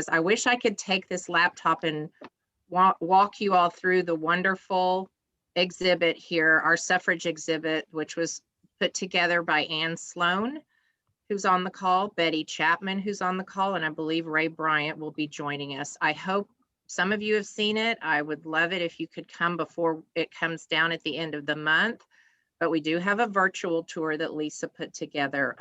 I wish I could take this laptop and walk you all through the wonderful exhibit here, our suffrage exhibit, which was put together by Ann Sloan, who's on the call, Betty Chapman, who's on the call, and I believe Ray Bryant will be joining us. I hope some of you have seen it. I would love it if you could come before it comes down at the end of the month, but we do have a virtual tour that Lisa put together.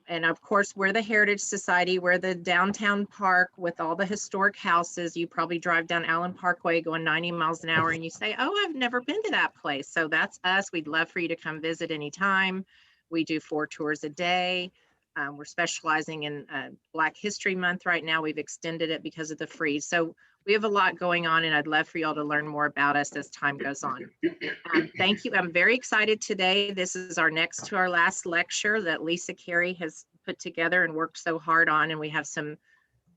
And of course, we're the Heritage Society. We're the downtown park with all the historic houses. You probably drive down Allen Parkway going 90 miles an hour and you say, oh, I've never been to that place. So that's us. We'd love for you to come visit anytime. We do 4 tours a day. We're specializing in Black History Month right now. We've extended it because of the freeze. So we have a lot going on, and I'd love for y'all to learn more about us as time goes on. Thank you. I'm very excited today. This is our next to our last lecture that Lisa Carey has put together and worked so hard on, and we have some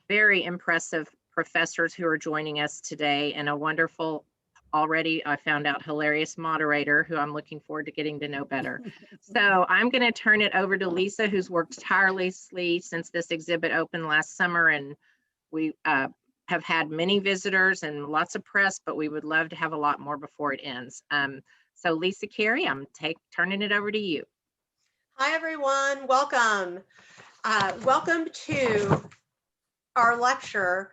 very impressive professors who are joining us today, and a wonderful, already I found out, hilarious moderator who I'm looking forward to getting to know better. So I'm going to turn it over to Lisa, who's worked tirelessly since this exhibit opened last summer, and we have had many visitors and lots of press, but we would love to have a lot more before it ends. So Lisa Carey, I'm turning it over to you. Hi, everyone. Welcome. Welcome to our lecture,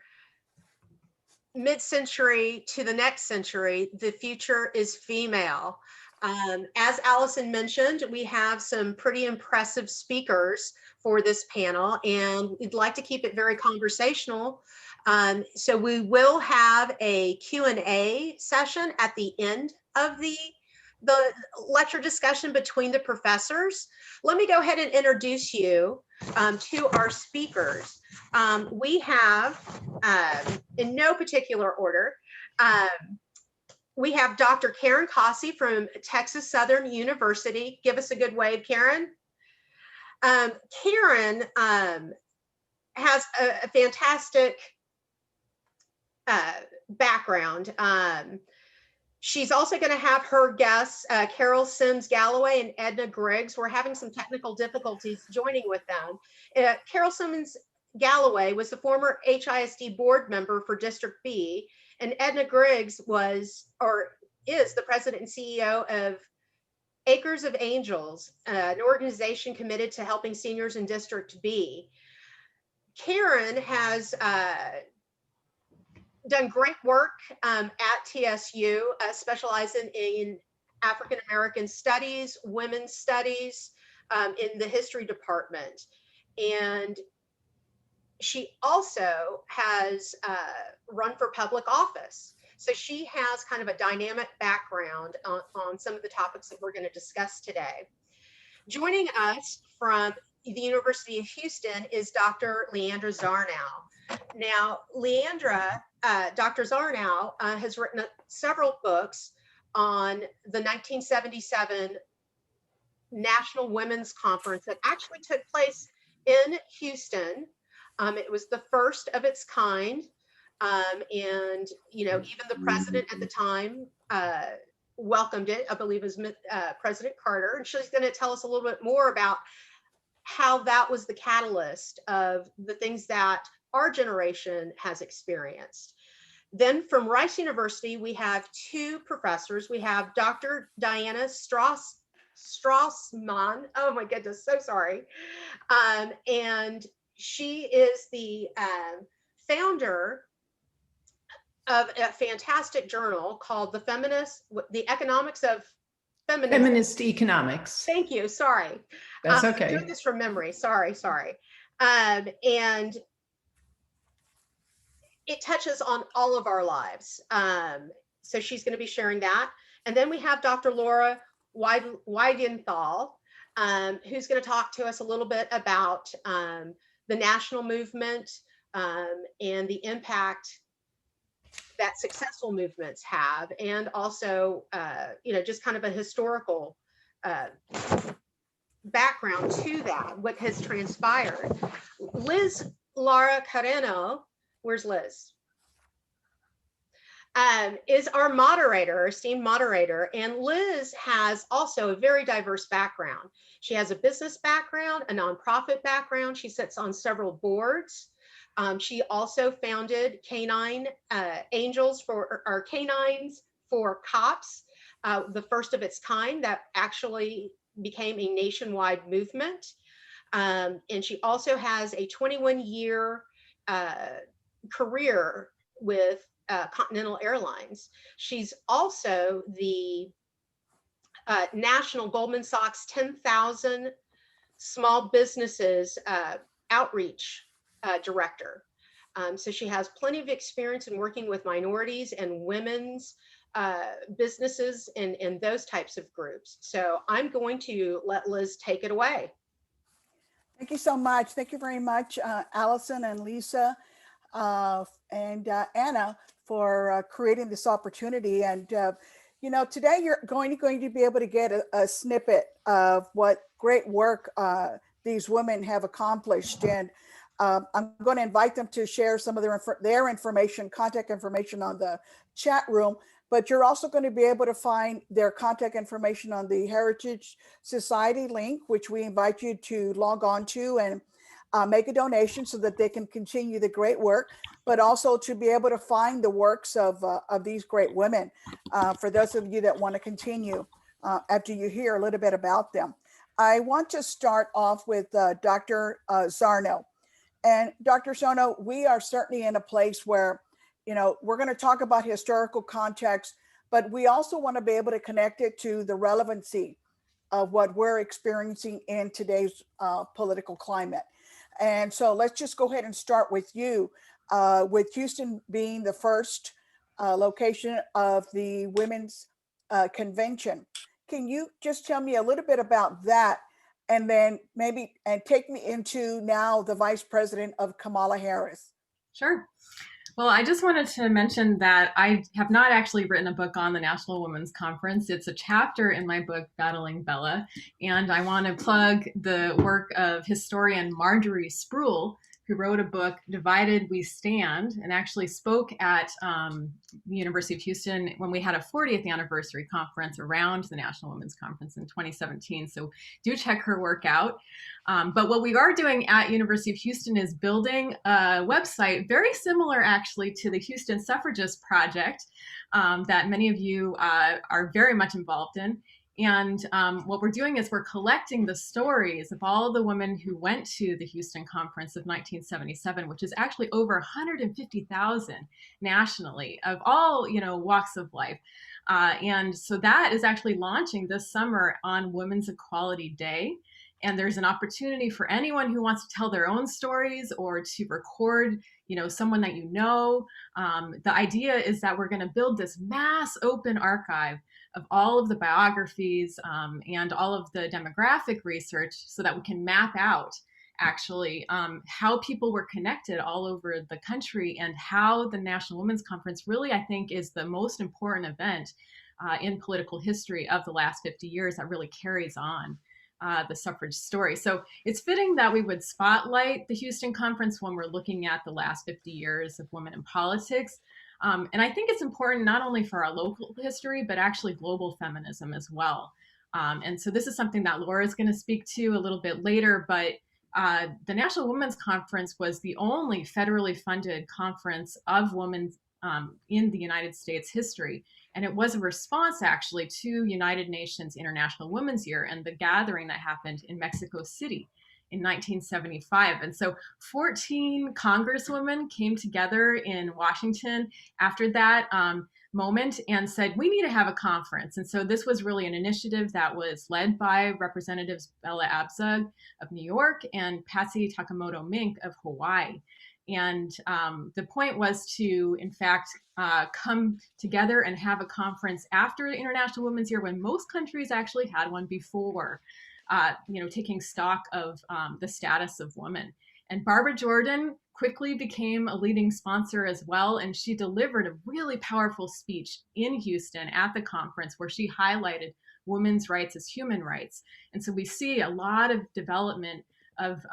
Mid-Century to the Next Century, The Future is Female. As Allison mentioned, we have some pretty impressive speakers for this panel, and we'd like to keep it very conversational. So we will have a Q&A session at the end of the lecture discussion between the professors. Let me go ahead and introduce you to our speakers. We have, in no particular order, we have Dr. Karen Cossey from Texas Southern University. Give us a good wave, Karen. Karen has a fantastic background. She's also going to have her guests, Carol Sims Galloway and Edna Griggs. We're having some technical difficulties joining with them. Carol Sims Galloway was the former HISD board member for District B, and Edna Griggs was, or is, the president and CEO of Acres of Angels, an organization committed to helping seniors in District B. Karen has done great work at TSU, specializing in African American studies, women's studies, in the history department. And she also has run for public office. So she has kind of a dynamic background on some of the topics that we're going to discuss today. Joining us from the University of Houston is Dr. Leandra Zarnow. Now, Dr. Zarnow has written several books on the 1977 National Women's Conference that actually took place in Houston. It was the first of its kind. And, you know, even the president at the time welcomed it. I believe it was President Carter. And she's going to tell us a little bit more about how that was the catalyst of the things that our generation has experienced. Then from Rice University, we have 2 professors. We have Dr. Diana Strasman. Oh my goodness, so sorry. And she is the founder of a fantastic journal called The Economics of Feminism. Feminist Economics. Thank you, sorry. That's okay. I'm doing this from memory, sorry. And it touches on all of our lives. So she's going to be sharing that. And then we have Dr. Laura Weidenthal, who's going to talk to us a little bit about the national movement and the impact that successful movements have, and also, you know, just kind of a historical background to that, what has transpired. Liz Lara-Carreño, where's Liz? Is our moderator, our esteemed moderator, and Liz has also a very diverse background. She has a business background, a nonprofit background. She sits on several boards. She also founded Canine Angels or Canines for Cops, the first of its kind that actually became a nationwide movement. And she also has a 21-year career with Continental Airlines. She's also the national Goldman Sachs 10,000 small businesses outreach director. So she has plenty of experience in working with minorities and women's businesses and those types of groups. So I'm going to let Liz take it away. Thank you so much. Thank you very much, Allison and Lisa and Anna for creating this opportunity. And today you're going to be able to get a snippet of what great work these women have accomplished. And I'm going to invite them to share some of their information, contact information on the chat room, but you're also going to be able to find their contact information on the Heritage Society link, which we invite you to log on to and make a donation so that they can continue the great work, but also to be able to find the works of these great women for those of you that want to continue after you hear a little bit about them. I want to start off with Dr. Zarnow. And Dr. Zarnow, we are certainly in a place where, we're going to talk about historical context, but we also want to be able to connect it to the relevancy of what we're experiencing in today's political climate. And so let's just go ahead and start with you, with Houston being the first location of the Women's Convention. Can you just tell me a little bit about that? And then take me into now the Vice President of Kamala Harris. Sure. Well, I just wanted to mention that I have not actually written a book on the National Women's Conference. It's a chapter in my book, Battling Bella. And I want to plug the work of historian Marjorie Sproul, who wrote a book, Divided We Stand, and actually spoke at the University of Houston when we had a 40th anniversary conference around the National Women's Conference in 2017. So do check her work out. But what we are doing at University of Houston is building a website very similar actually to the Houston Suffragist Project that many of you are very much involved in. And what we're doing is we're collecting the stories of all the women who went to the Houston Conference of 1977, which is actually over 150,000 nationally of all, walks of life. And so that is actually launching this summer on Women's Equality Day. And there's an opportunity for anyone who wants to tell their own stories or to record, someone that The idea is that we're going to build this mass open archive of all of the biographies and all of the demographic research so that we can map out actually how people were connected all over the country and how the National Women's Conference really, I think, is the most important event in political history of the last 50 years that really carries on the suffrage story. So it's fitting that we would spotlight the Houston Conference when we're looking at the last 50 years of women in politics. And I think it's important not only for our local history, but actually global feminism as well. And so this is something that Laura is going to speak to a little bit later, but the National Women's Conference was the only federally funded conference of women in the United States history. And it was a response actually to United Nations International Women's Year and the gathering that happened in Mexico City in 1975. And so 14 congresswomen came together in Washington after that moment and said, we need to have a conference. And so this was really an initiative that was led by Representatives Bella Abzug of New York and Patsy Takemoto Mink of Hawaii. And the point was to, in fact, come together and have a conference after the International Women's Year when most countries actually had one before, taking stock of the status of women. And Barbara Jordan quickly became a leading sponsor as well. And she delivered a really powerful speech in Houston at the conference where she highlighted women's rights as human rights. And so we see a lot of development of,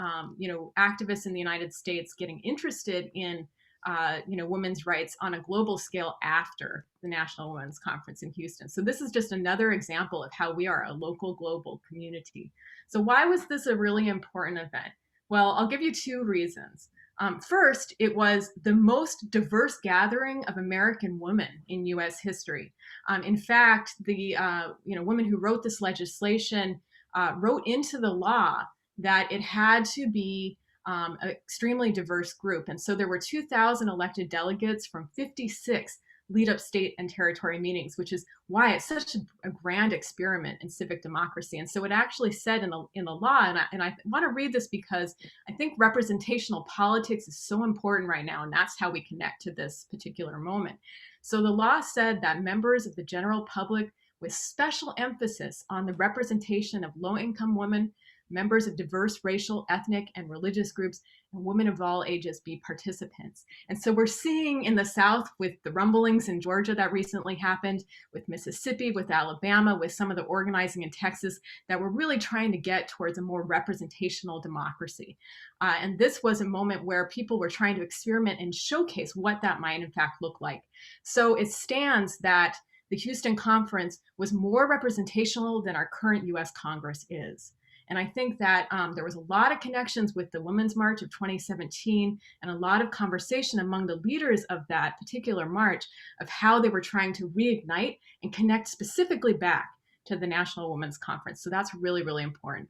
activists in the United States getting interested in, women's rights on a global scale after the National Women's Conference in Houston. So this is just another example of how we are a local global community. So why was this a really important event? Well, I'll give you two reasons. First, it was the most diverse gathering of American women in U.S. history. In fact, the woman who wrote this legislation wrote into the law that it had to be an extremely diverse group. And so there were 2,000 elected delegates from 56 lead-up state and territory meetings, which is why it's such a grand experiment in civic democracy. And so it actually said in the law, and I want to read this because I think representational politics is so important right now, and that's how we connect to this particular moment. So the law said that members of the general public, with special emphasis on the representation of low-income women, members of diverse racial, ethnic, and religious groups, and women of all ages be participants. And so we're seeing in the South with the rumblings in Georgia that recently happened, with Mississippi, with Alabama, with some of the organizing in Texas, that we're really trying to get towards a more representational democracy. And this was a moment where people were trying to experiment and showcase what that might in fact look like. So it stands that the Houston Conference was more representational than our current US Congress is. And I think that there was a lot of connections with the Women's March of 2017 and a lot of conversation among the leaders of that particular march of how they were trying to reignite and connect specifically back to the National Women's Conference. So that's really, really important.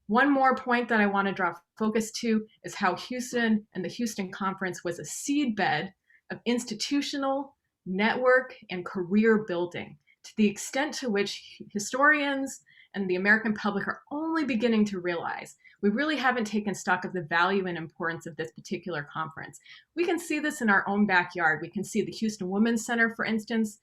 One more point that I want to draw focus to is how Houston and the Houston Conference was a seedbed of institutional, network, and career building, to the extent to which historians and the American public are only beginning to realize. We really haven't taken stock of the value and importance of this particular conference. We can see this in our own backyard. We can see the Houston Women's Center, for instance,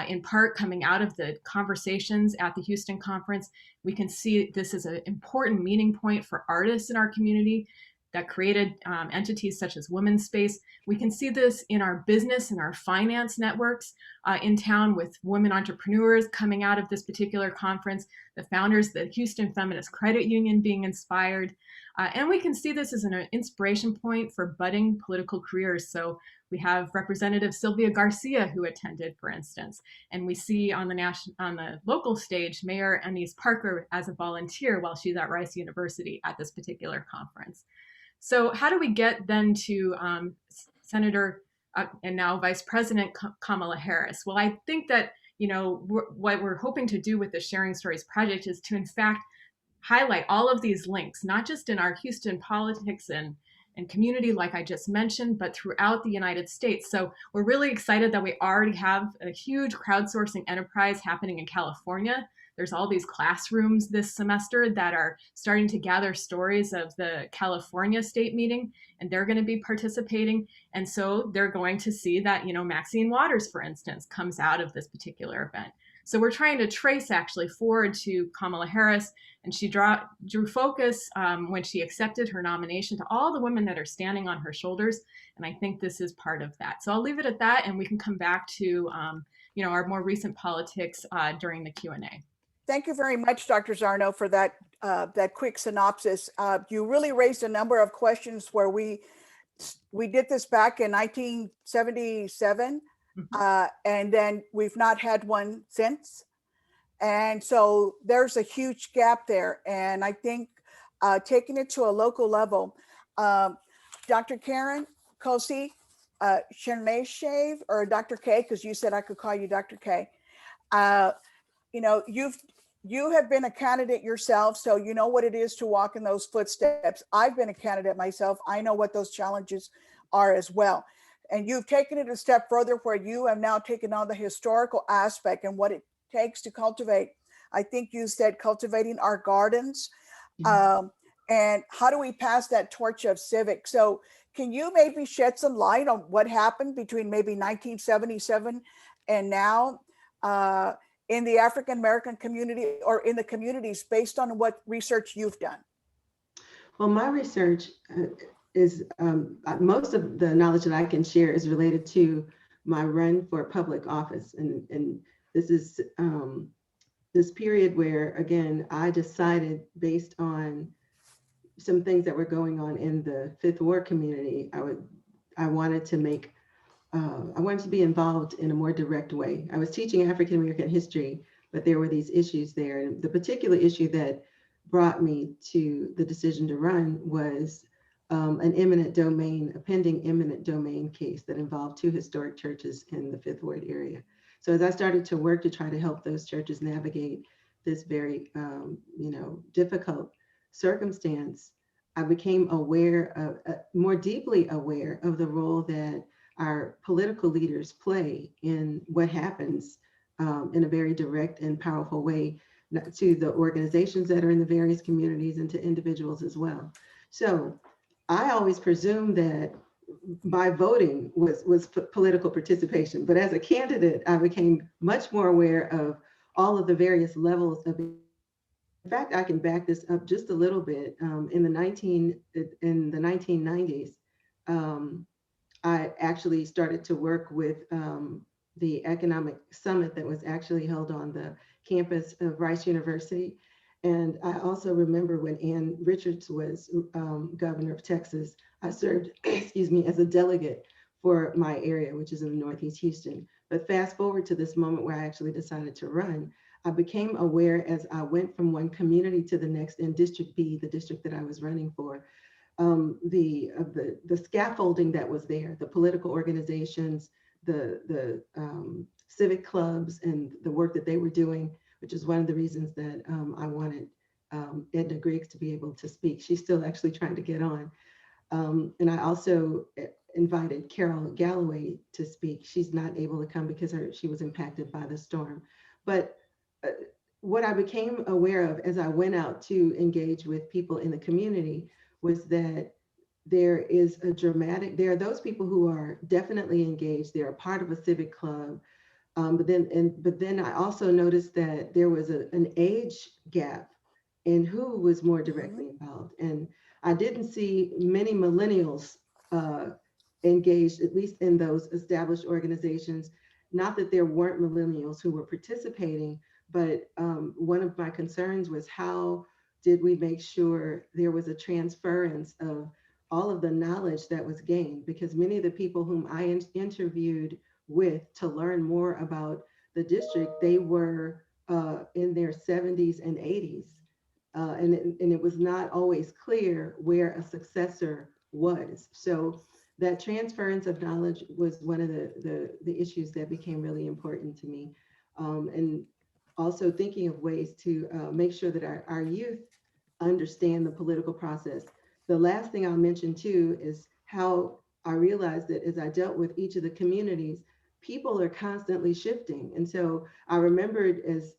in part coming out of the conversations at the Houston Conference. We can see this as an important meeting point for artists in our community that created entities such as Women's Space. We can see this in our business and our finance networks in town, with women entrepreneurs coming out of this particular conference, the founders of the Houston Feminist Credit Union being inspired. And we can see this as an inspiration point for budding political careers. So we have Representative Sylvia Garcia, who attended, for instance, and we see on the local stage, Mayor Anise Parker as a volunteer while she's at Rice University at this particular conference. So how do we get then to Senator and now Vice President Kamala Harris? Well, I think that, what we're hoping to do with the Sharing Stories project is to, in fact, highlight all of these links, not just in our Houston politics and community, like I just mentioned, but throughout the United States. So we're really excited that we already have a huge crowdsourcing enterprise happening in California. There's all these classrooms this semester that are starting to gather stories of the California state meeting, and they're going to be participating. And so they're going to see that, Maxine Waters, for instance, comes out of this particular event. So we're trying to trace actually forward to Kamala Harris, and she drew focus when she accepted her nomination to all the women that are standing on her shoulders. And I think this is part of that. So I'll leave it at that, and we can come back to our more recent politics during the Q&A. Thank you very much, Dr. Zarnow, for that quick synopsis. You really raised a number of questions where we did this back in 1977, and then we've not had one since. And so there's a huge gap there. And I think taking it to a local level, Dr. Karen Cossey, Sherneshev, or Dr. K, because you said I could call you Dr. K. You have been a candidate yourself, so you know what it is to walk in those footsteps. I've been a candidate myself. I know what those challenges are as well. And you've taken it a step further, where you have now taken on the historical aspect and what it takes to cultivate. I think you said cultivating our gardens. Mm-hmm. And how do we pass that torch of civic? So can you maybe shed some light on what happened between maybe 1977 and now? In the African-American community, or in the communities, based on what research you've done? Well, my research is, most of the knowledge that I can share is related to my run for public office. And this is this period where, again, I decided, based on some things that were going on in the Fifth Ward community, I wanted to be involved in a more direct way. I was teaching African American history, but there were these issues there. And the particular issue that brought me to the decision to run was a pending eminent domain case that involved 2 historic churches in the Fifth Ward area. So as I started to work to try to help those churches navigate this very, difficult circumstance, I became more deeply aware of the role that our political leaders play in what happens in a very direct and powerful way to the organizations that are in the various communities and to individuals as well. So I always presumed that my voting was political participation, but as a candidate, I became much more aware of all of the various levels of. In fact, I can back this up just a little bit. In the 1990s, I actually started to work with the economic summit that was actually held on the campus of Rice University. And I also remember when Ann Richards was governor of Texas, I served, excuse me, as a delegate for my area, which is in Northeast Houston. But fast forward to this moment where I actually decided to run, I became aware as I went from one community to the next in District B, the district that I was running for, the scaffolding that was there, the political organizations, the civic clubs, and the work that they were doing, which is one of the reasons that I wanted Edna Griggs to be able to speak. She's still actually trying to get on. And I also invited Carol Galloway to speak. She's not able to come because she was impacted by the storm. But what I became aware of as I went out to engage with people in the community was that there are those people who are definitely engaged. They're a part of a civic club. But then I also noticed that there was an age gap in who was more directly involved. And I didn't see many millennials engaged, at least in those established organizations. Not that there weren't millennials who were participating, but one of my concerns was how did we make sure there was a transference of all of the knowledge that was gained? Because many of the people whom I interviewed with to learn more about the district, they were in their 70s and 80s. And it was not always clear where a successor was. So that transference of knowledge was one of the issues that became really important to me. And also thinking of ways to make sure that our youth understand the political process. The last thing I'll mention too is how I realized that as I dealt with each of the communities, people are constantly shifting. And so I remembered as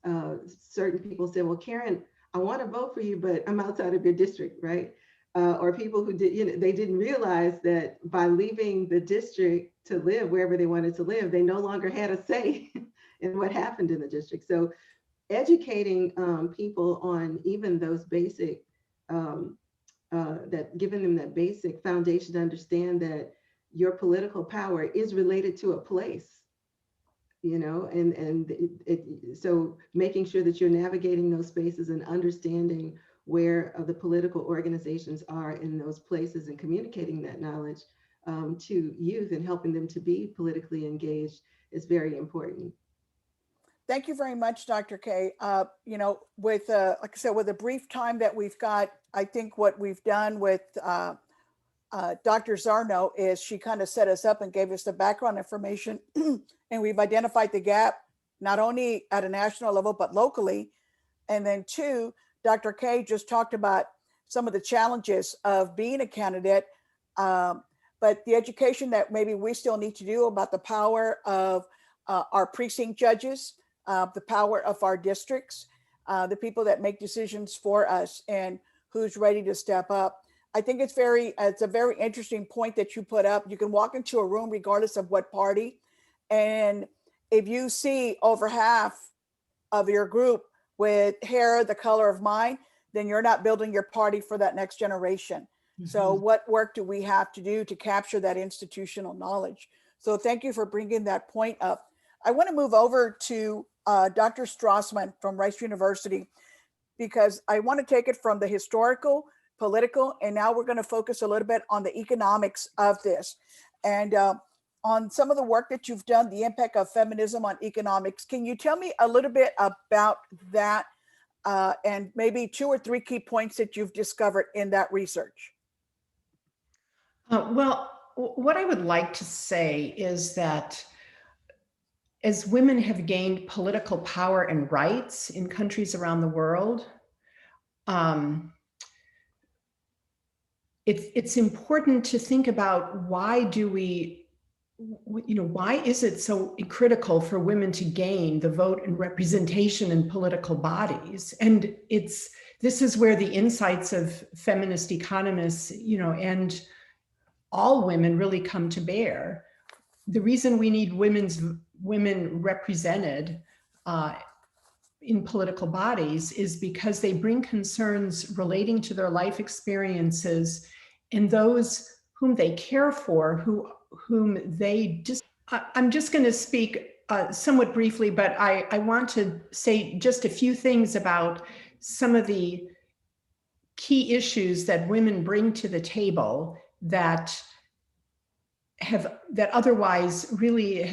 certain people said, well, Karen, I want to vote for you, but I'm outside of your district, right? Or people who did, they didn't realize that by leaving the district to live wherever they wanted to live, they no longer had a say in what happened in the district. So educating people on even those basic, that giving them that basic foundation to understand that your political power is related to a place, so making sure that you're navigating those spaces and understanding where the political organizations are in those places and communicating that knowledge to youth and helping them to be politically engaged is very important. Thank you very much, Dr. K. With like I said, with the brief time that we've got, I think what we've done with Dr. Zarnow is she kind of set us up and gave us the background information, and we've identified the gap, not only at a national level, but locally. And then 2, Dr. K just talked about some of the challenges of being a candidate, but the education that maybe we still need to do about the power of our precinct judges, the power of our districts, the people that make decisions for us, and who's ready to step up. I think it's a very interesting point that you put up. You can walk into a room regardless of what party, and if you see over half of your group with hair the color of mine, then you're not building your party for that next generation. Mm-hmm. So what work do we have to do to capture that institutional knowledge? So thank you for bringing that point up. I want to move over to Dr. Strasman from Rice University, because I want to take it from the historical, political, and now we're going to focus a little bit on the economics of this. And on some of the work that you've done, the impact of feminism on economics. Can you tell me a little bit about that and maybe 2 or 3 key points that you've discovered in that research? Well, what I would like to say is that as women have gained political power and rights in countries around the world, it's important to think about why is it so critical for women to gain the vote and representation in political bodies? And this is where the insights of feminist economists, and all women really come to bear. The reason we need women represented in political bodies is because they bring concerns relating to their life experiences and those whom they care for, whom they just, I'm just going to speak somewhat briefly, but I want to say just a few things about some of the key issues that women bring to the table that otherwise really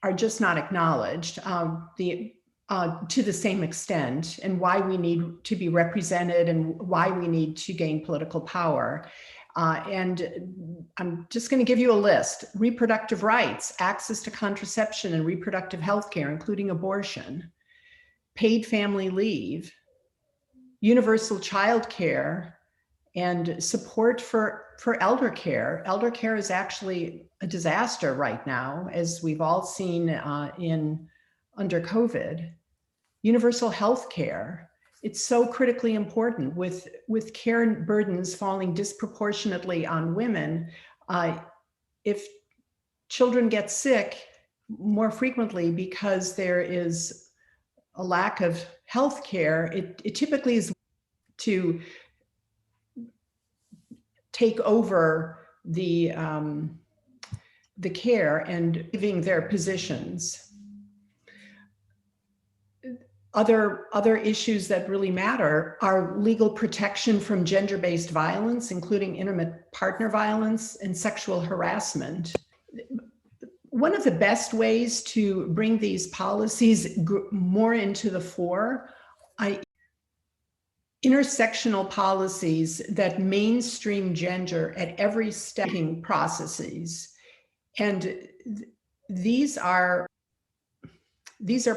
are just not acknowledged to the same extent, and why we need to be represented and why we need to gain political power. And I'm just going to give you a list: reproductive rights, access to contraception and reproductive health care, including abortion, paid family leave, universal child care, and support for elder care. Elder care is actually a disaster right now, as we've all seen under COVID. Universal health care. It's so critically important with care burdens falling disproportionately on women. If children get sick more frequently because there is a lack of health care, it typically is to take over the care and leaving their positions. Other issues that really matter are legal protection from gender-based violence, including intimate partner violence and sexual harassment. One of the best ways to bring these policies more into the fore, intersectional policies that mainstream gender at every step in processes. And these are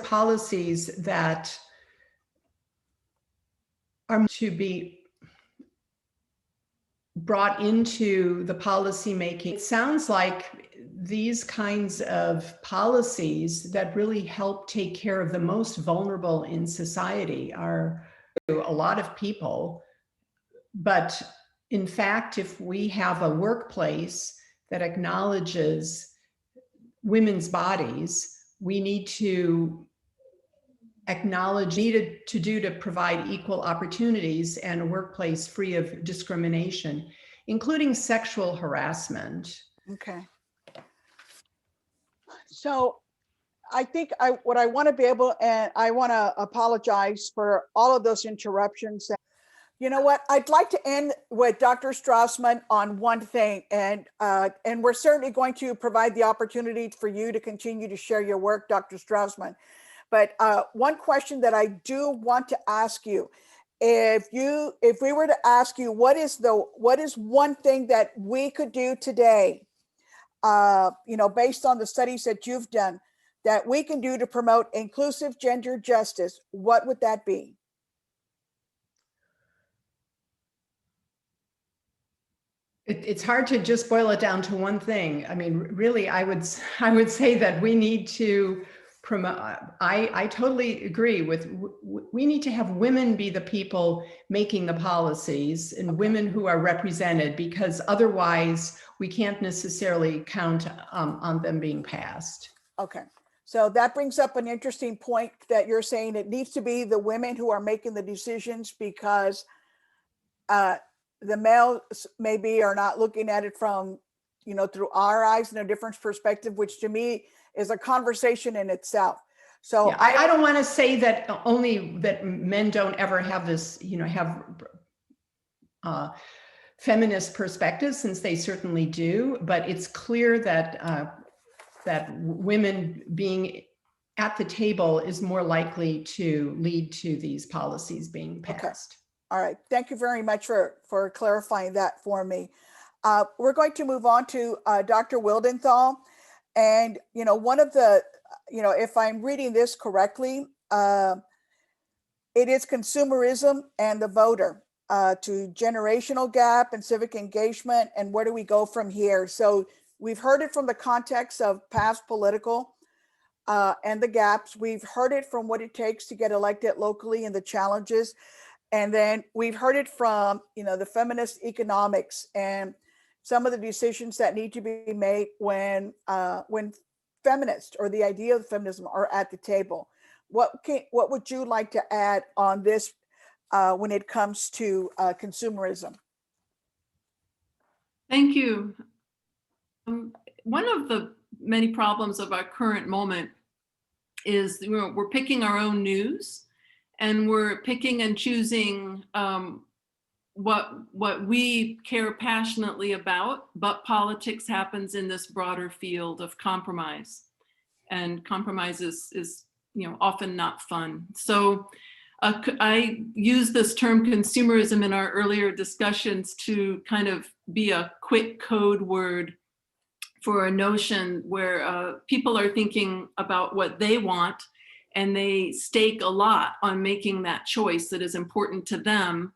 policies that are to be brought into the policy making. It sounds like these kinds of policies that really help take care of the most vulnerable in society are a lot of people. But in fact, if we have a workplace that acknowledges women's bodies, we need to acknowledge needed to provide equal opportunities and a workplace free of discrimination, including sexual harassment. Okay. So I think what I want to be able, and I want to apologize for all of those interruptions. You know what? I'd like to end with Dr. Strasman on one thing, and we're certainly going to provide the opportunity for you to continue to share your work, Dr. Strasman. But one question that I do want to ask you, if we were to ask you, what is one thing that we could do today, based on the studies that you've done, that we can do to promote inclusive gender justice, what would that be? It's hard to just boil it down to one thing. I mean, really, I would say that we need to promote. I totally agree with. We need to have women be the people making the policies, and women who are represented, because otherwise we can't necessarily count on them being passed. Okay. So that brings up an interesting point that you're saying. It needs to be the women who are making the decisions, because the males maybe are not looking at it from, through our eyes in a different perspective, which to me is a conversation in itself. So yeah, I don't want to say that only that men don't ever have this, have feminist perspectives, since they certainly do, but it's clear that that women being at the table is more likely to lead to these policies being passed. Okay. All right. Thank you very much for clarifying that for me. We're going to move on to Dr. Wildenthal. And, one of the, if I'm reading this correctly, it is consumerism and the voter, to generational gap and civic engagement, and where do we go from here? So we've heard it from the context of past political and the gaps. We've heard it from what it takes to get elected locally and the challenges. And then we've heard it from, the feminist economics and some of the decisions that need to be made when feminists or the idea of feminism are at the table. What would you like to add on this when it comes to consumerism? Thank you. One of the many problems of our current moment is we're picking our own news, and we're picking and choosing what we care passionately about, but politics happens in this broader field of compromise, and compromise is often not fun. So I use this term consumerism in our earlier discussions to kind of be a quick code word for a notion where people are thinking about what they want, and they stake a lot on making that choice that is important to them.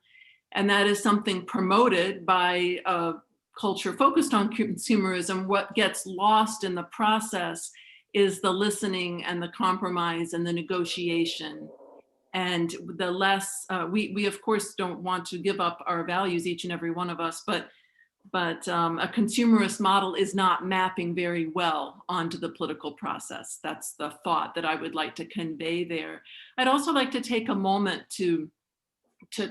And that is something promoted by a culture focused on consumerism. What gets lost in the process is the listening and the compromise and the negotiation. And the less, we of course don't want to give up our values, each and every one of us, but a consumerist model is not mapping very well onto the political process. That's the thought that I would like to convey there. I'd also like to take a moment to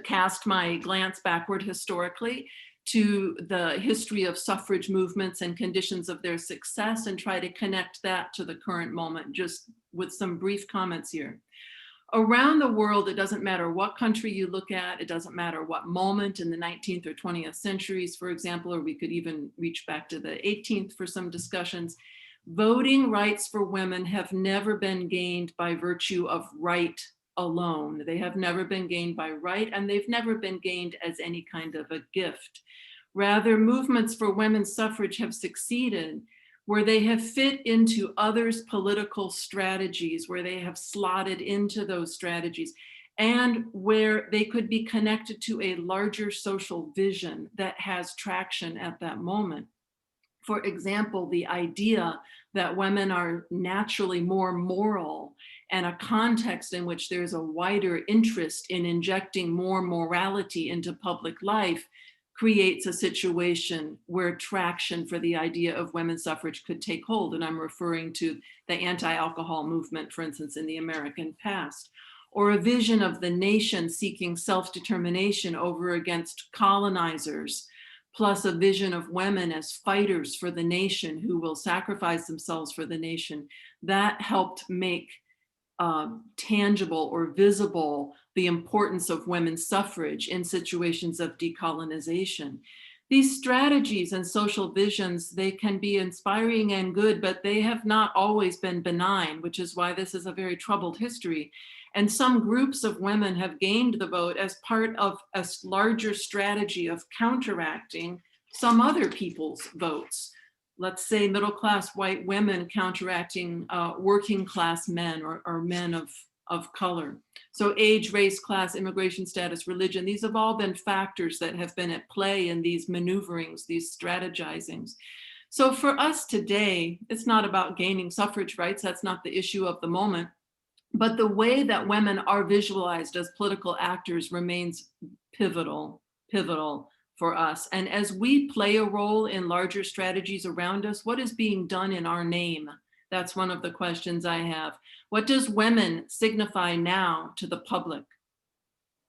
cast my glance backward historically to the history of suffrage movements and conditions of their success, and try to connect that to the current moment, just with some brief comments here. Around the world, it doesn't matter what country you look at, it doesn't matter what moment in the 19th or 20th centuries, for example, or we could even reach back to the 18th for some discussions, voting rights for women have never been gained by virtue of right alone. They have never been gained by right, and they've never been gained as any kind of a gift. Rather, movements for women's suffrage have succeeded where they have fit into others' political strategies, where they have slotted into those strategies, and where they could be connected to a larger social vision that has traction at that moment. For example, the idea that women are naturally more moral, and a context in which there's a wider interest in injecting more morality into public life creates a situation where traction for the idea of women's suffrage could take hold. And I'm referring to the anti-alcohol movement, for instance, in the American past, or a vision of the nation seeking self-determination over against colonizers, plus a vision of women as fighters for the nation who will sacrifice themselves for the nation. That helped make tangible or visible the importance of women's suffrage in situations of decolonization. These strategies and social visions, they can be inspiring and good, but they have not always been benign, which is why this is a very troubled history. And some groups of women have gained the vote as part of a larger strategy of counteracting some other people's votes. Let's say middle-class white women counteracting working class men or men of color. So age, race, class, immigration status, religion, these have all been factors that have been at play in these maneuverings, these strategizings. So for us today, it's not about gaining suffrage rights, that's not the issue of the moment, but the way that women are visualized as political actors remains pivotal for us. And as we play a role in larger strategies around us, what is being done in our name? That's one of the questions I have. What does women signify now to the public?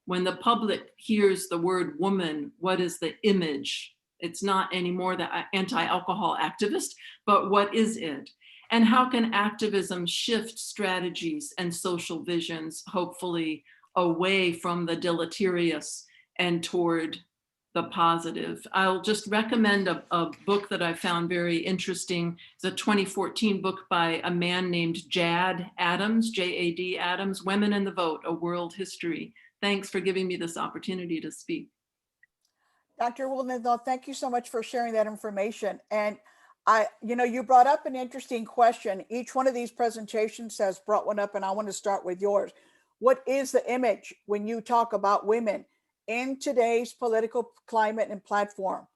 When the public hears the word woman, what is the image? It's not anymore the anti-alcohol activist, but what is it? And how can activism shift strategies and social visions, hopefully away from the deleterious and toward the positive? I'll just recommend a book that I found very interesting. It's a 2014 book by a man named Jad Adams, J-A-D Adams, Women and the Vote, A World History. Thanks for giving me this opportunity to speak. Dr. Wildenthal, thank you so much for sharing that information. And you brought up an interesting question. Each one of these presentations has brought one up, and I want to start with yours. What is the image when you talk about women in today's political climate and platform?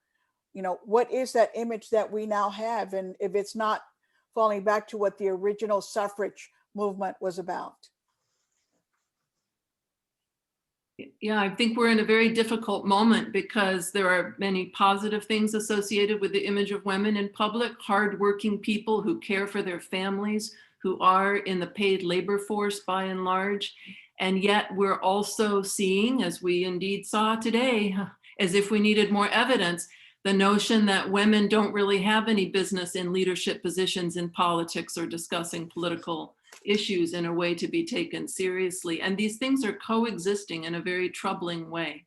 What is that image that we now have? And if it's not falling back to what the original suffrage movement was about. Yeah, I think we're in a very difficult moment because there are many positive things associated with the image of women in public, hardworking people who care for their families, who are in the paid labor force by and large. And yet we're also seeing, as we indeed saw today, as if we needed more evidence, the notion that women don't really have any business in leadership positions in politics or discussing political issues in a way to be taken seriously. And these things are coexisting in a very troubling way.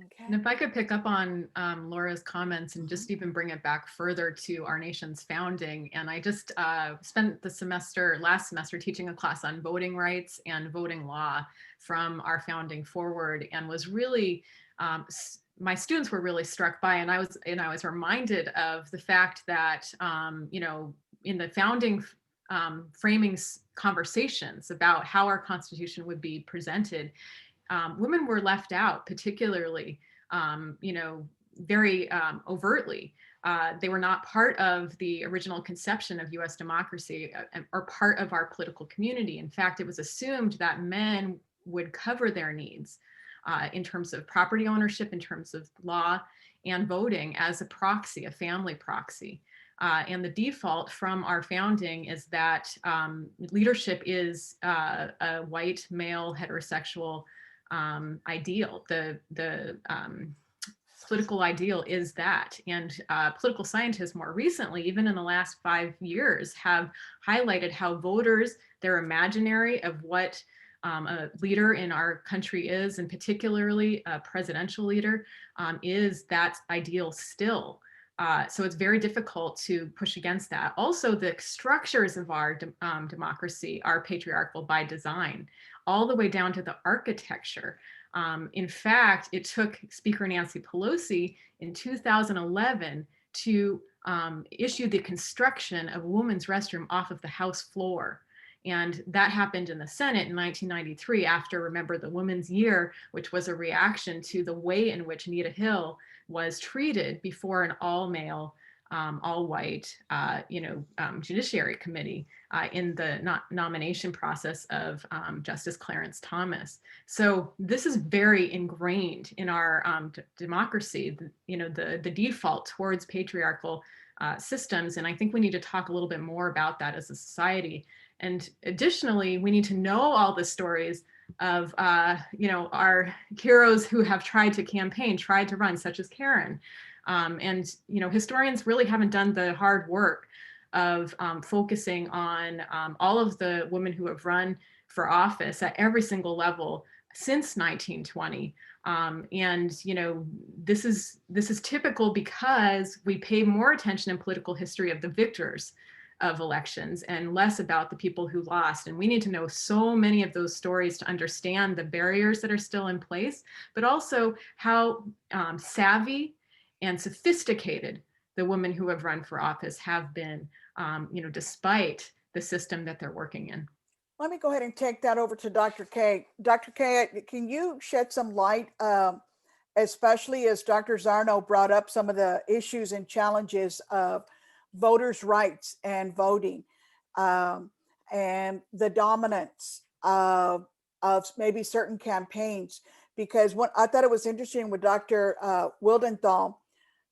Okay. And if I could pick up on Laura's comments and just even bring it back further to our nation's founding. And I just spent the last semester teaching a class on voting rights and voting law from our founding forward, and was really, my students were really struck by, and I was reminded of the fact that, in the founding framing conversations about how our Constitution would be presented, women were left out, particularly, very overtly. They were not part of the original conception of US democracy or part of our political community. In fact, it was assumed that men would cover their needs in terms of property ownership, in terms of law and voting as a proxy, a family proxy. And the default from our founding is that leadership is a white, male, heterosexual ideal. The political ideal is that. And political scientists more recently, even in the last 5 years, have highlighted how voters, their imaginary of what a leader in our country is, and particularly a presidential leader, is that ideal still. So it's very difficult to push against that. Also, the structures of our democracy are patriarchal by design, all the way down to the architecture. In fact, it took Speaker Nancy Pelosi in 2011 to issue the construction of a women's restroom off of the House floor. And that happened in the Senate in 1993 after, remember, the Women's Year, which was a reaction to the way in which Anita Hill was treated before an all-male, all-white, judiciary committee in the nomination process of Justice Clarence Thomas. So this is very ingrained in our democracy, the default towards patriarchal systems. And I think we need to talk a little bit more about that as a society. And additionally, we need to know all the stories of our heroes who have tried to campaign, tried to run, such as Karen. And historians really haven't done the hard work of focusing on all of the women who have run for office at every single level since 1920. This is typical because we pay more attention in political history of the victors of elections and less about the people who lost. And we need to know so many of those stories to understand the barriers that are still in place, but also how savvy and sophisticated the women who have run for office have been, despite the system that they're working in. Let me go ahead and take that over to Dr. K. Dr. K, can you shed some light, especially as Dr. Zarnow brought up some of the issues and challenges of voters' rights and voting, and the dominance of maybe certain campaigns? Because what I thought it was interesting with Dr. Wildenthal,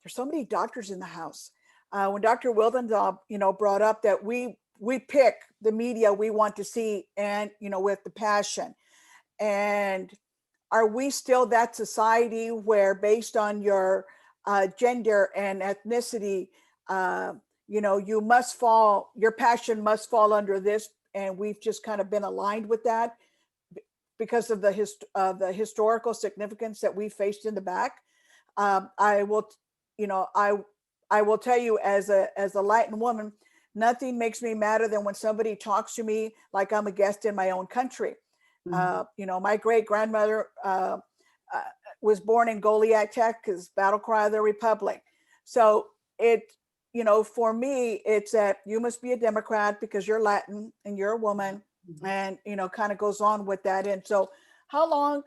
there's so many doctors in the house. When Dr. Wildenthal, brought up that we pick the media we want to see, and with the passion. And are we still that society where, based on your gender and ethnicity, your passion must fall under this, and we've just kind of been aligned with that because of the historical significance that we faced in the back? I will tell you, as a Latin woman, nothing makes me madder than when somebody talks to me like I'm a guest in my own country. Mm-hmm. My great grandmother was born in Goliad, Texas, battle cry of the Republic. So it, you know, for me, it's that you must be a Democrat because you're Latin and you're a woman, and, you know, kind of goes on with that. And so how long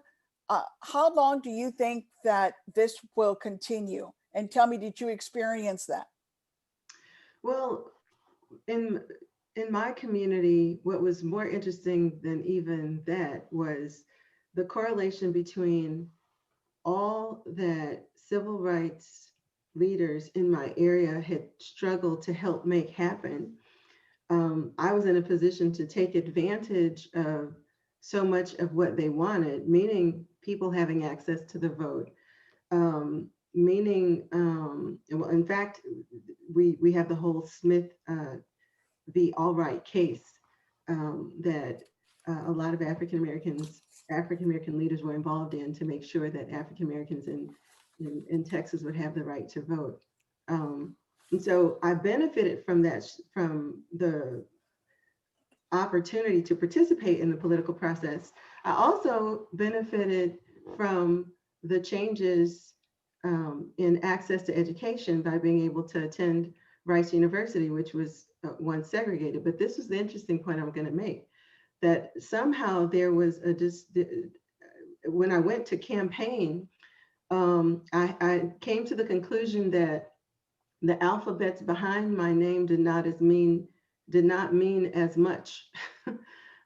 do you think that this will continue? And tell me, did you experience that? Well, in my community, what was more interesting than even that was the correlation between all that civil rights leaders in my area had struggled to help make happen. I was in a position to take advantage of so much of what they wanted, meaning people having access to the vote, meaning, well, in fact, we have the whole Smith v. Albright case that a lot of African American leaders were involved in to make sure that African Americans in Texas would have the right to vote. And so I benefited from that, from the opportunity to participate in the political process. I also benefited from the changes in access to education by being able to attend Rice University, which was once segregated. But this is the interesting point I'm going to make, that somehow there was when I went to campaign, I came to the conclusion that the alphabets behind my name did not mean as much.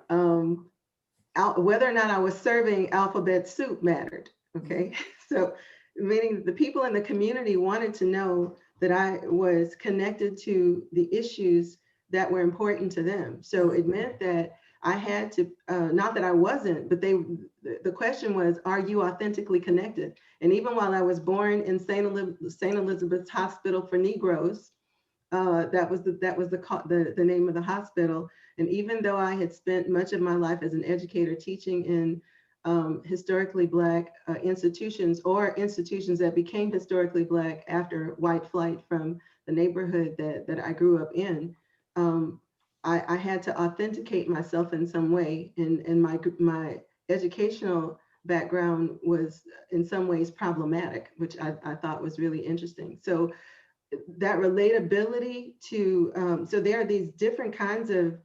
Whether or not I was serving alphabet soup mattered. Okay, so meaning the people in the community wanted to know that I was connected to the issues that were important to them. So it meant that I had to, not that I wasn't, but the question was, are you authentically connected? And even while I was born in St. Elizabeth's Hospital for Negroes, that was the name of the hospital. And even though I had spent much of my life as an educator teaching in historically Black institutions, or institutions that became historically Black after white flight from the neighborhood that I grew up in, I had to authenticate myself in some way, and my educational background was in some ways problematic, which I thought was really interesting. So that relatability to, so there are these different kinds of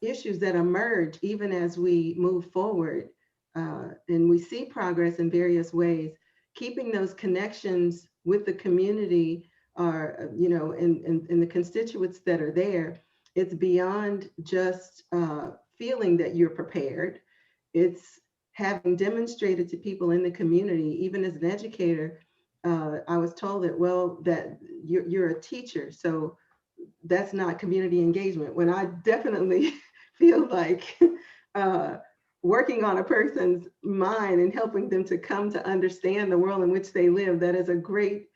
issues that emerge even as we move forward, and we see progress in various ways. Keeping those connections with the community, are, you know, and the constituents that are there. It's beyond just feeling that you're prepared. It's having demonstrated to people in the community. Even as an educator, I was told that, well, that you're a teacher, so that's not community engagement. When I definitely feel like working on a person's mind and helping them to come to understand the world in which they live, that is a great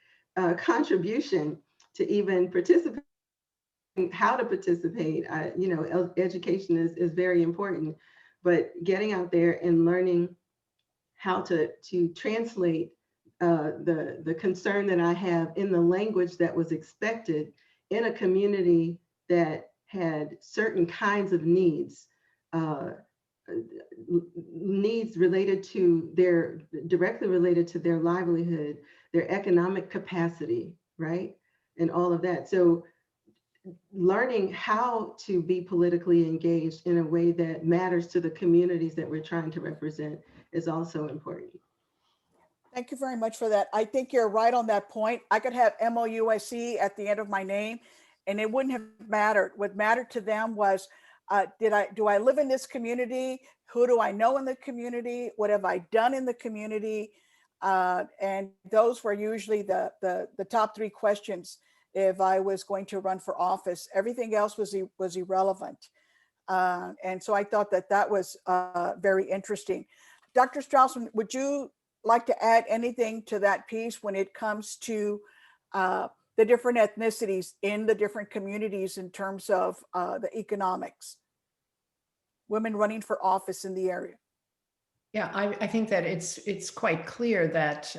contribution to even participate. How to participate, you know, education is very important, but getting out there and learning how to translate the concern that I have in the language that was expected in a community that had certain kinds of needs, needs related to directly related to their livelihood, their economic capacity, right? And all of that. So learning how to be politically engaged in a way that matters to the communities that we're trying to represent is also important. Thank you very much for that. I think you're right on that point. I could have MOUSC at the end of my name and it wouldn't have mattered. What mattered to them was, do I live in this community? Who do I know in the community? What have I done in the community? And those were usually the top three questions if I was going to run for office. Everything else was irrelevant. And so I thought that was very interesting. Dr. Strasman, would you like to add anything to that piece when it comes to the different ethnicities in the different communities in terms of the economics? Women running for office in the area. Yeah, I think that it's quite clear that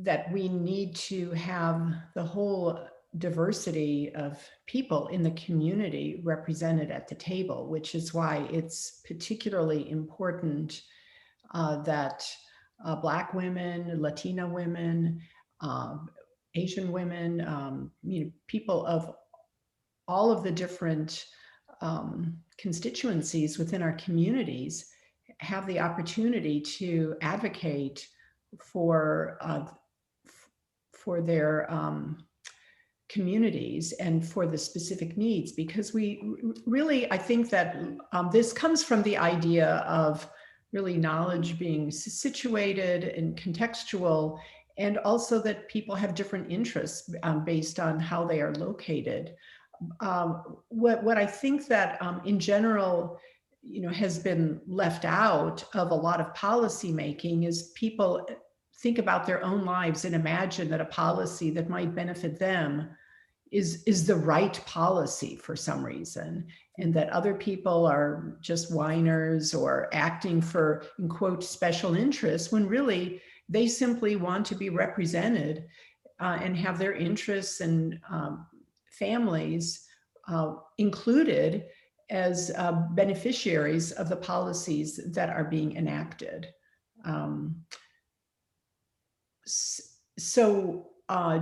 that we need to have the whole diversity of people in the community represented at the table, which is why it's particularly important that Black women, Latina women, Asian women, people of all of the different constituencies within our communities have the opportunity to advocate for their communities and for the specific needs, because we really, I think that this comes from the idea of really knowledge being situated and contextual, and also that people have different interests based on how they are located. What I think that in general, has been left out of a lot of policy making is people think about their own lives and imagine that a policy that might benefit them is the right policy for some reason, and that other people are just whiners or acting for, in quote, special interests, when really they simply want to be represented and have their interests and families included as beneficiaries of the policies that are being enacted.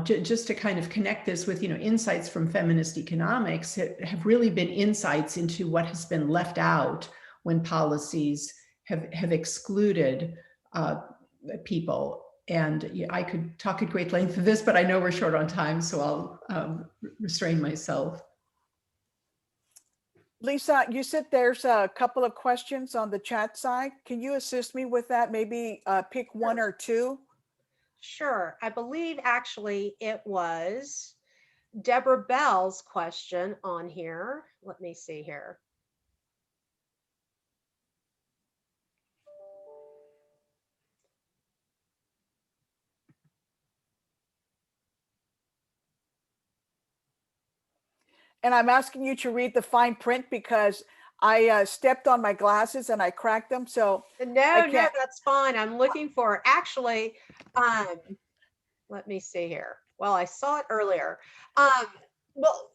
Just to kind of connect this with, insights from feminist economics have really been insights into what has been left out when policies have excluded people. And I could talk at great length of this, but I know we're short on time, so I'll restrain myself. Lisa, you said there's a couple of questions on the chat side. Can you assist me with that? Maybe pick one or two? Sure. I believe actually it was Deborah Bell's question on here. Let me see here. And I'm asking you to read the fine print because I stepped on my glasses and I cracked them. So no, that's fine. I'm looking for actually, let me see here. Well, I saw it earlier. Well,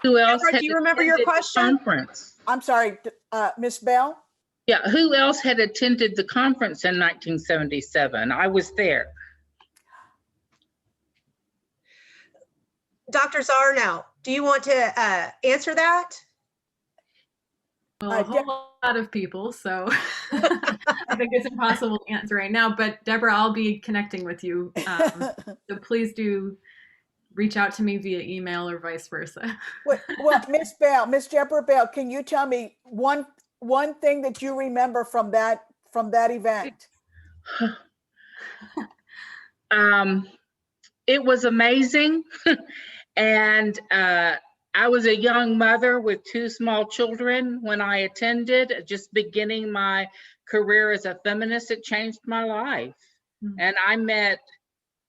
who else? Deborah, do you remember your question? Conference? I'm sorry, Miss Bell? Yeah, who else had attended the conference in 1977? I was there. Dr. Zarnow, do you want to answer that? Well, a whole lot of people, so I think it's impossible to answer right now. But Deborah, I'll be connecting with you. So please do reach out to me via email or vice versa. Well, Miss Deborah Bell, can you tell me one thing that you remember from that event? It was amazing. And I was a young mother with 2 small children when I attended, just beginning my career as a feminist. It changed my life. Mm-hmm. And I met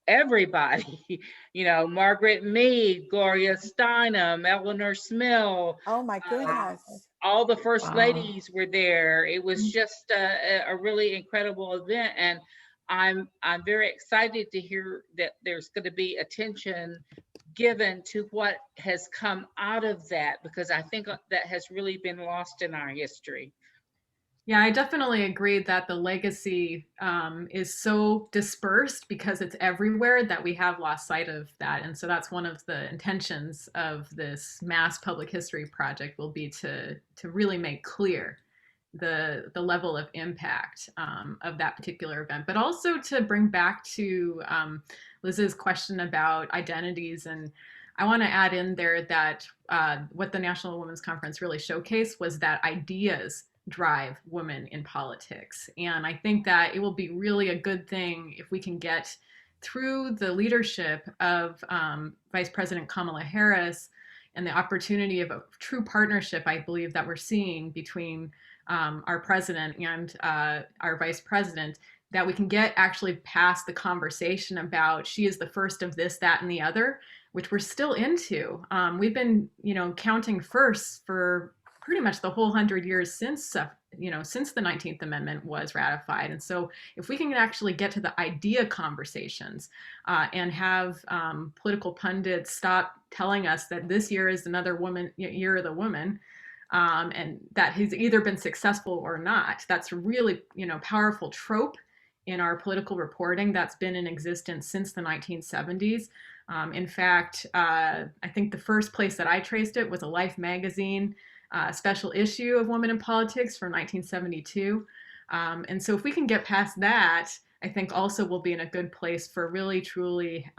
everybody, Margaret Mead, Gloria Steinem, Eleanor Smill. Oh my goodness. All the first ladies were there. It was just a really incredible event. And I'm very excited to hear that there's going to be attention given to what has come out of that, because I think that has really been lost in our history. Yeah, I definitely agree that the legacy is so dispersed because it's everywhere that we have lost sight of that. And so that's one of the intentions of this mass public history project will be to really make clear the level of impact of that particular event, but also to bring back to Liz's question about identities. And I want to add in there that what the National Women's Conference really showcased was that ideas drive women in politics. And I think that it will be really a good thing if we can get through the leadership of Vice President Kamala Harris and the opportunity of a true partnership, I believe, that we're seeing between our president and our vice president, that we can get actually past the conversation about she is the first of this, that, and the other, which we're still into. We've been, counting firsts for pretty much the whole 100 years since the 19th Amendment was ratified. And so if we can actually get to the idea conversations and have political pundits stop telling us that this year is another year of the woman, and that has either been successful or not. That's a really, powerful trope in our political reporting that's been in existence since the 1970s. In fact, I think the first place that I traced it was a Life magazine special issue of Women in Politics from 1972. And so if we can get past that, I think also we'll be in a good place for really, truly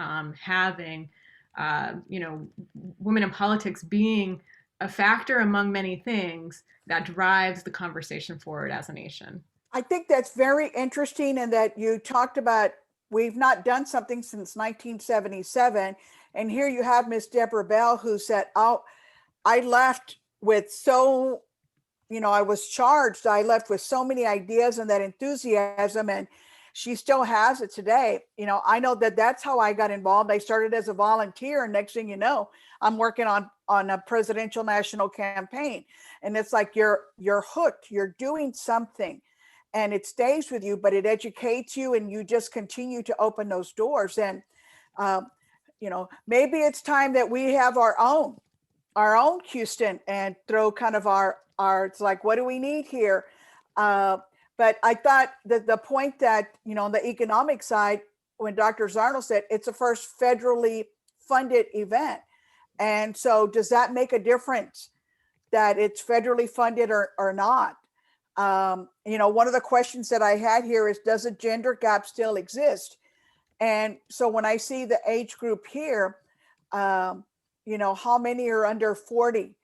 having, women in politics being a factor among many things that drives the conversation forward as a nation. I think that's very interesting, and that you talked about we've not done something since 1977. And here you have Miss Deborah Bell, who said, "Oh, I left with I was charged. I left with so many ideas and that enthusiasm," and she still has it today. I know that that's how I got involved. I started as a volunteer, and next thing you know, I'm working on a presidential national campaign. And it's like you're hooked. You're doing something, and it stays with you, but it educates you, and you just continue to open those doors. And maybe it's time that we have our own Houston, and throw kind of our it's like, what do we need here? But I thought that the point that, on the economic side, when Dr. Zarnow said it's the first federally funded event. And so does that make a difference that it's federally funded or not? One of the questions that I had here is, does a gender gap still exist? And so when I see the age group here, how many are under 40,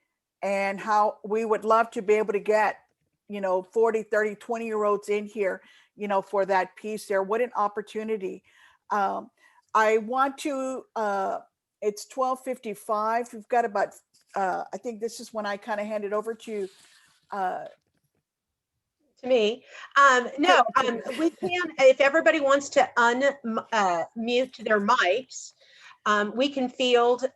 and how we would love to be able to get 40, 30, 20-year-olds in here, for that piece there. What an opportunity. I want to, it's 12:55. We've got about, I think this is when I kind of hand it over to me. We can, if everybody wants to unmute their mics, we can field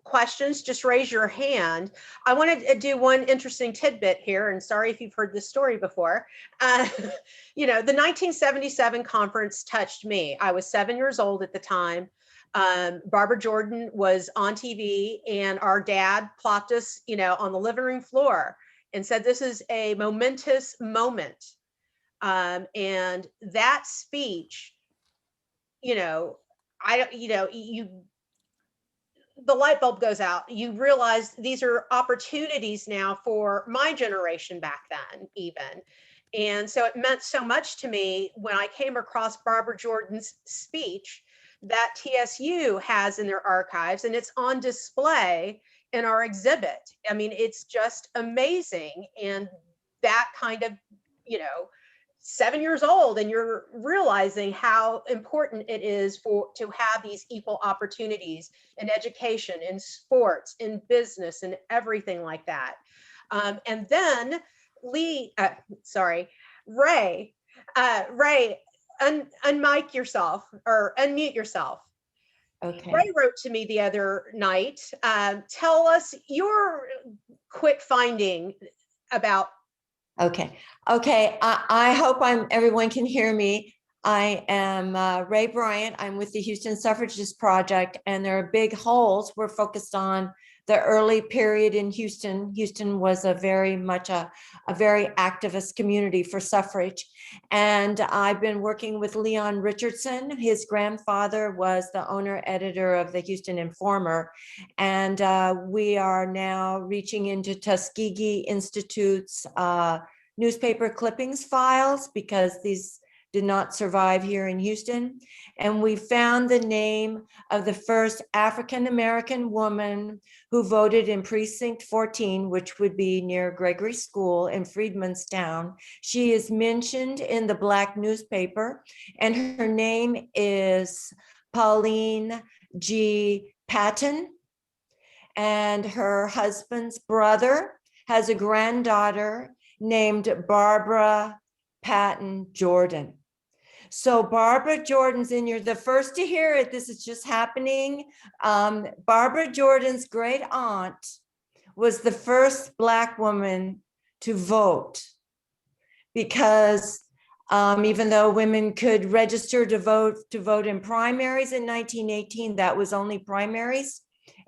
questions. Just raise your hand. I wanted to do one interesting tidbit here, and sorry if you've heard this story before. The 1977 conference touched me. I was 7 years old at the time. Barbara Jordan was on TV, and our dad plopped us, on the living room floor and said, "This is a momentous moment." And that speech, the light bulb goes out. You realize these are opportunities now for my generation back then, even. And so it meant so much to me when I came across Barbara Jordan's speech that TSU has in their archives, and it's on display in our exhibit. I mean, it's just amazing. And that kind of, 7 years old, and you're realizing how important it is to have these equal opportunities in education, in sports, in business, and everything like that. And then Ray, unmic yourself, or unmute yourself. Okay. Ray wrote to me the other night. Tell us your quick finding about. Okay. I hope everyone can hear me. I am Ray Bryant. I'm with the Houston Suffragists Project, and there are big holes. We're focused on the early period in Houston. Houston was a very activist community for suffrage. And I've been working with Leon Richardson. His grandfather was the owner editor of the Houston Informer. And we are now reaching into Tuskegee Institute's newspaper clippings files, because these did not survive here in Houston. And we found the name of the first African-American woman who voted in Precinct 14, which would be near Gregory School in Freedmanstown. She is mentioned in the Black newspaper, and her name is Pauline G. Patton. And her husband's brother has a granddaughter named Barbara Patton Jordan. So Barbara Jordan's in, you're the first to hear it. This is just happening. Barbara Jordan's great aunt was the first Black woman to vote, because even though women could register to vote in primaries in 1918, that was only primaries,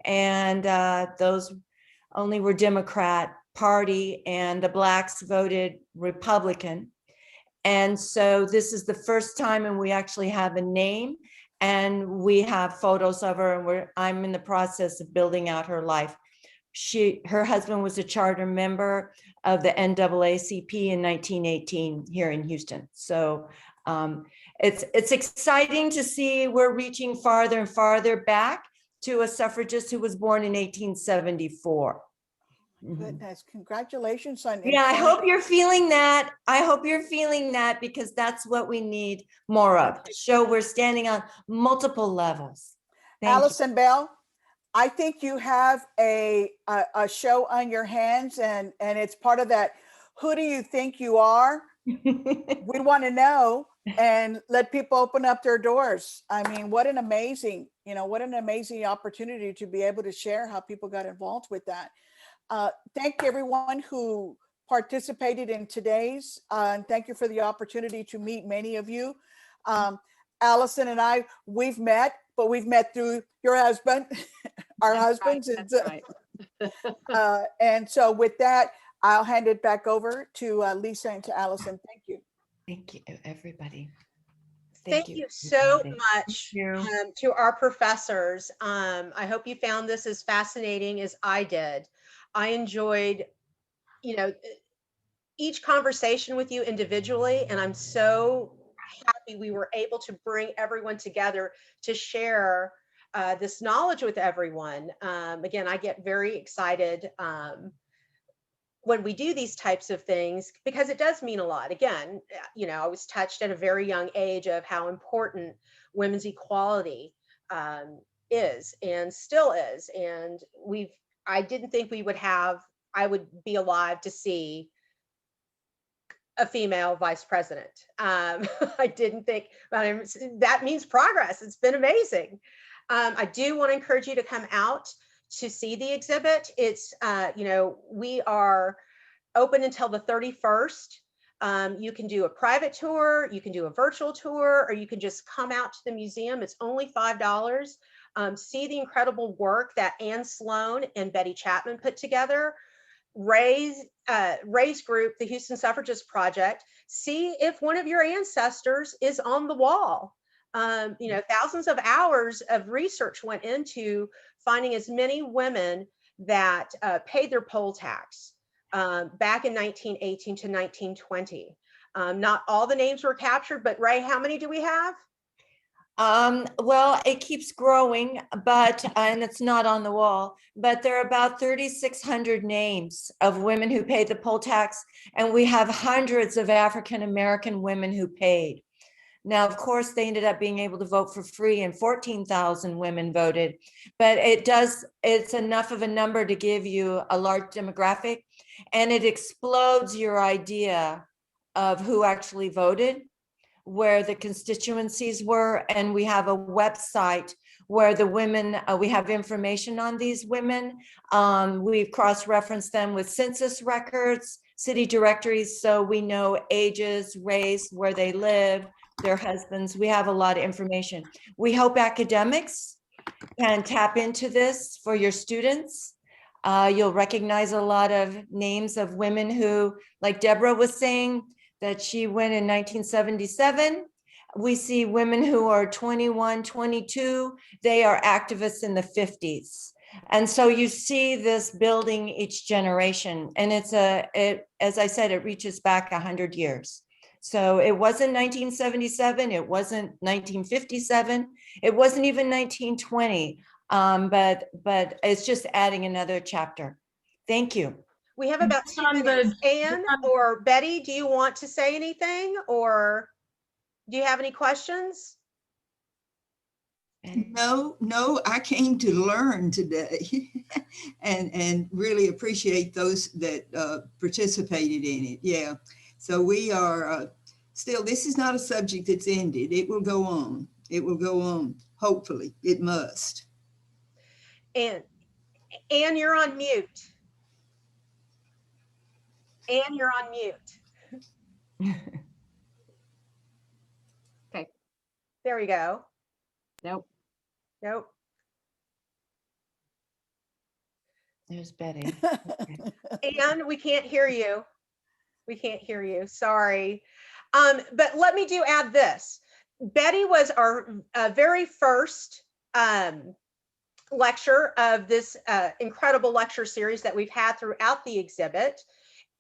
and those only were Democrat Party and the Blacks voted Republican. And so this is the first time, and we actually have a name, and we have photos of her, and I'm in the process of building out her life. Her husband was a charter member of the NAACP in 1918 here in Houston. So it's exciting to see we're reaching farther and farther back to a suffragist who was born in 1874. Goodness, congratulations on. Yeah, I hope you're feeling that. I hope you're feeling that, because that's what we need more of, to show we're standing on multiple levels. Thank you. Allison Bell, I think you have a show on your hands, and it's part of that. Who do you think you are? We want to know, and let people open up their doors. I mean, what an amazing opportunity to be able to share how people got involved with that. Thank everyone who participated in today's, and thank you for the opportunity to meet many of you. Allison and I, we've met, but we've met through your husband, our husbands. That's right. And so with that, I'll hand it back over to Lisa and to Allison. Thank you. Thank you, everybody. Thank you so everybody. much to our professors. I hope you found this as fascinating as I did. I enjoyed, each conversation with you individually, and I'm so happy we were able to bring everyone together to share this knowledge with everyone. Again, I get very excited when we do these types of things, because it does mean a lot. Again, I was touched at a very young age of how important women's equality is and still is. And I didn't think I would be alive to see a female vice president. I didn't think, that means progress. It's been amazing. I do want to encourage you to come out to see the exhibit. It's, we are open until the 31st. You can do a private tour, you can do a virtual tour, or you can just come out to the museum. It's only $5. See the incredible work that Anne Sloan and Betty Chapman put together. Ray's group, the Houston Suffragist Project. See if one of your ancestors is on the wall. Thousands of hours of research went into finding as many women that paid their poll tax back in 1918 to 1920. Not all the names were captured, but Ray, how many do we have? Well, it keeps growing, but, and it's not on the wall, but there are about 3,600 names of women who paid the poll tax, and we have hundreds of African-American women who paid. Now, of course, they ended up being able to vote for free, and 14,000 women voted, but it's enough of a number to give you a large demographic, and it explodes your idea of who actually voted, where the constituencies were, and we have a website where the women, we have information on these women. We've cross-referenced them with census records, city directories, so we know ages, race, where they live, their husbands. We have a lot of information. We hope academics can tap into this for your students. You'll recognize a lot of names of women who, like Deborah was saying, that she went in 1977. We see women who are 21, 22. They are activists in the 50s. And so you see this building each generation. And as I said, it reaches back 100 years. So it wasn't 1977, it wasn't 1957, it wasn't even 1920, but it's just adding another chapter. Thank you. We have about 2 minutes. Anne or Betty, do you want to say anything, or do you have any questions? No, I came to learn today and really appreciate those that participated in it. Yeah, so we are still, this is not a subject that's ended. It will go on. It will go on. Hopefully, it must. Anne, you're on mute. Anne, you're on mute. Okay. There we go. Nope. Nope. There's Betty. And we can't hear you. We can't hear you. Sorry. But let me add this. Betty was our very first lecture of this incredible lecture series that we've had throughout the exhibit,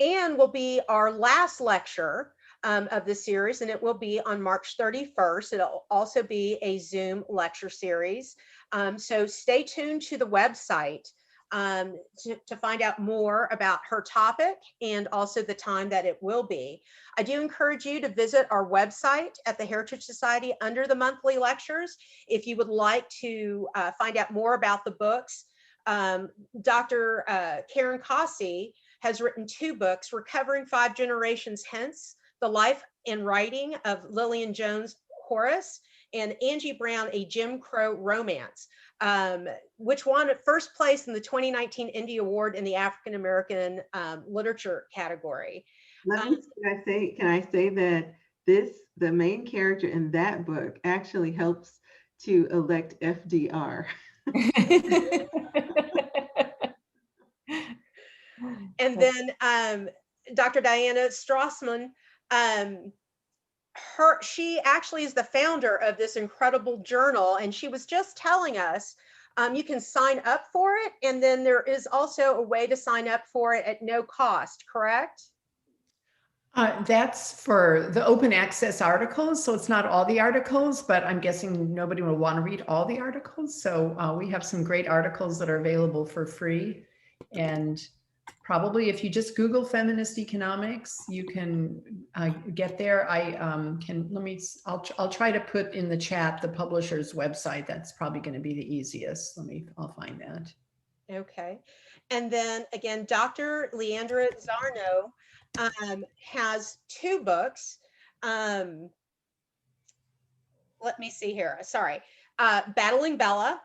and will be our last lecture of the series, and it will be on March 31st. It'll also be a Zoom lecture series. So stay tuned to the website to find out more about her topic and also the time that it will be. I do encourage you to visit our website at the Heritage Society under the monthly lectures if you would like to find out more about the books. Dr. Karen Cossey has written 2 books, Recovering 5 Generations Hence, The Life and Writing of Lillian Jones Horace, and Angie Brown, A Jim Crow Romance, which won first place in the 2019 Indie Award in the African American literature category. Can I say that the main character in that book actually helps to elect FDR. And then Dr. Diana Strasman, she actually is the founder of this incredible journal, and she was just telling us you can sign up for it, and then there is also a way to sign up for it at no cost, correct? That's for the open access articles. So it's not all the articles, but I'm guessing nobody will want to read all the articles. So we have some great articles that are available for free. And probably if you just Google feminist economics, you can get there. I'll try to put in the chat the publisher's website. That's probably going to be the easiest. I'll find that. Okay. And then again, Dr. Leandra Zarnow has 2 books. Let me see here. Sorry. Battling Bella,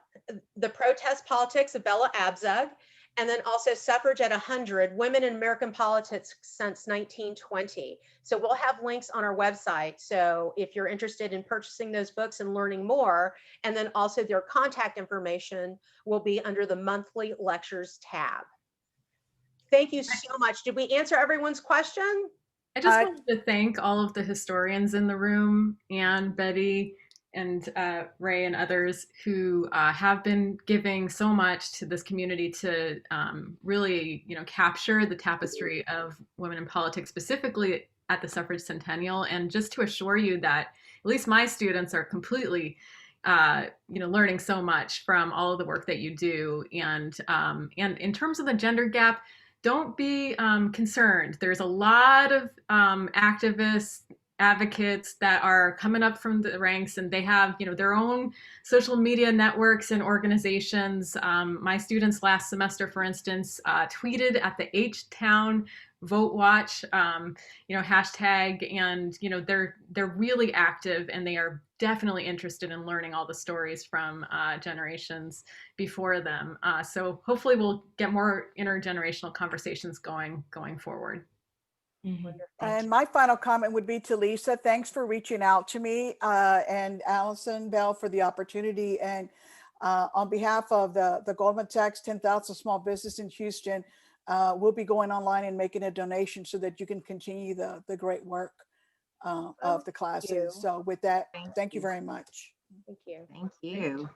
The Protest Politics of Bella Abzug, and then also Suffrage at 100, Women in American Politics Since 1920. So we'll have links on our website. So if you're interested in purchasing those books and learning more, and then also their contact information will be under the monthly lectures tab. Thank you so much. Did we answer everyone's question? I just wanted to thank all of the historians in the room, Anne, Betty, and Ray and others who have been giving so much to this community to really, capture the tapestry of women in politics, specifically at the suffrage centennial. And just to assure you that at least my students are completely learning so much from all of the work that you do. And in terms of the gender gap, don't be concerned. There's a lot of activists, advocates that are coming up from the ranks, and they have their own social media networks and organizations. My students last semester, for instance, tweeted at the H-Town Vote Watch hashtag, and they're really active, and they are definitely interested in learning all the stories from generations before them. So hopefully we'll get more intergenerational conversations going forward. And my final comment would be to Lisa. Thanks for reaching out to me, and Allison Bell for the opportunity. And on behalf of the Goldman Sachs 10,000 Small Business in Houston, we'll be going online and making a donation so that you can continue the great work of the classes. So with that, thank you very much. Thank you. Thank you.